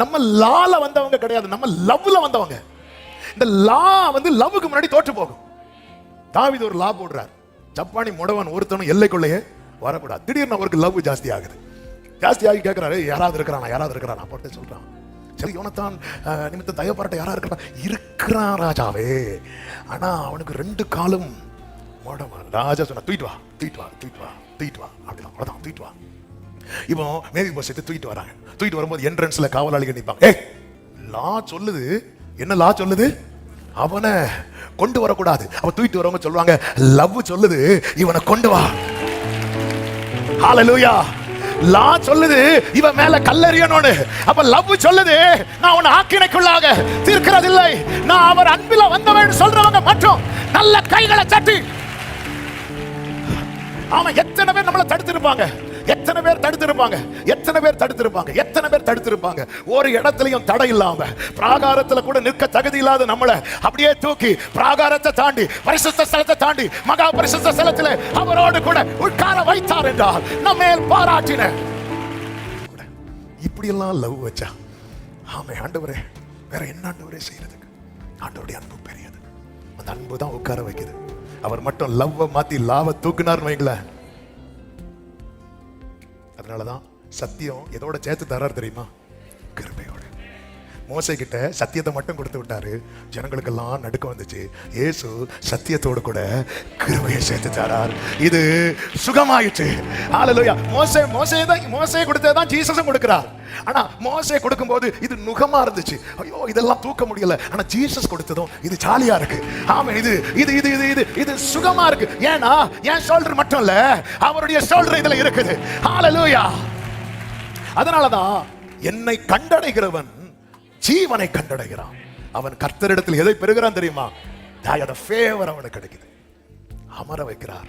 நம்ம லால வந்தவங்க கிடையாது, நம்ம லவ்ல வந்தவங்க. இந்த லா வந்து லவ்வுக்கு முன்னாடி தோற்று போகும். தாவீது ஒரு லா போடுறார், ஜப்பானி முடவன் ஒருத்தனும் எல்லைக்குள்ளேயே வரக்கூடாது. திடீர்னு அவருக்கு லவ் ஜாஸ்தி ஆகுது. ஜாஸ்தி ஆகி கேட்கிறாரு, யாராவது இருக்கிறானா போட்டு சொல்றான். சரி, யோனத்தான் நிமித்தம் தயவுபாராட்ட யாரா இருக்கிறான் ராஜாவே. ஆனா அவனுக்கு 2 காலும் முடவன். ராஜா சொன்னா, தூக்கிட்டு வா அப்படிதான், அவ்வளவுதான், தூக்கிட்டு வா. இப்போ மேவிபோசேத்தை தூக்கிட்டு வராங்க. தூக்கிட்டு வரும்போது என்ட்ரன்ஸ்ல காவலாளிகள் நிற்பாங்க. லா சொல்லுது, என்ன லா சொல்லுது? அவனை கொண்டு வரக்கூடாது. அவ தூக்கிட்டு வரவங்க சொல்லுவாங்க, லவ் சொல்லுது இவனை கொண்டு வா. ஹல்லேலூயா. லா சொல்லுது இவன் மேல கல்லெறியணும்னு. அப்ப லவ் சொல்லுது, நான் உன்னை ஆக்கினைக்குள்ளாக தீர்க்கிறதில்லை, நான் அவர் அன்பில வந்தவன் சொல்றவங்க மட்டும் நல்ல கைகளை தட்டி. அவன் எத்தனை பேர் நம்மளை தடுத்திருப்பாங்க, எத்தனை பேர் தடுத்திருப்பாங்க. ஒரு இடத்துலயும் தடை இல்லாம, பிராகாரத்துல கூட நிற்க தகுதி இல்லாத நம்மளை அப்படியே தூக்கி பிராகாரத்தை தாண்டி, பரிசுத்த ஸ்தலத்தை தாண்டி, மகா பரிசுத்த ஸ்தலத்திலே அவரோடு கூட உட்கார வைத்தார் என்றால் நம்ம பாராட்டின. இப்படி எல்லாம் லவ் வச்சா, ஆமே ஆண்டவரே, வேற என்ன ஆண்டவரே செய்யறதுக்கு? ஆண்டவருடைய அன்பு பெரியது. அந்த அன்பு தான் உட்கார வைக்குது. அவர் மட்டும் லவ்வ மாத்தி லாவ தூக்குனார் வைங்களேன். அதனாலதான் சத்தியம் எதோட சேர்த்து தரார் தெரியுமா? கிருபையோட. மோசே கிட்ட சத்தியத்தை மட்டும் கொடுத்து விட்டாரு, ஜனங்களுக்கெல்லாம் நடுக்கம் வந்துச்சு. இயேசு சத்தியத்தோடு கூட கிருபையை சேர்த்து தரார். இது சுகமாயிடுச்சு. ஹல்லேலூயா. மோசே கொடுத்ததான் ஜீசஸும் கொடுக்கிறார். ஆனா மோசே கொடுக்கும்போது இது நுகமா இருந்துச்சு, ஐயோ இதெல்லாம் தூக்க முடியல. ஆனா ஜீசஸ் கொடுத்ததும் இது ஜாலியா இருக்கு. ஆமா, இது இது இது இது இது இது சுகமா இருக்கு. ஏன்னா என் ஷோல்டர் மட்டும் இல்ல, அவருடைய ஷோல்டர் இதுல இருக்குது. ஹல்லேலூயா. அதனாலதான் என்னை கண்டடைகிறவன் ஜீவனை கண்டடைகிறான். அவன் கர்த்தரிடத்தில் எதை பெறுகிறான் தெரியுமா? ஃபேவர் அவனுக்கு கிடைக்குது. அமர வைக்கிறார்.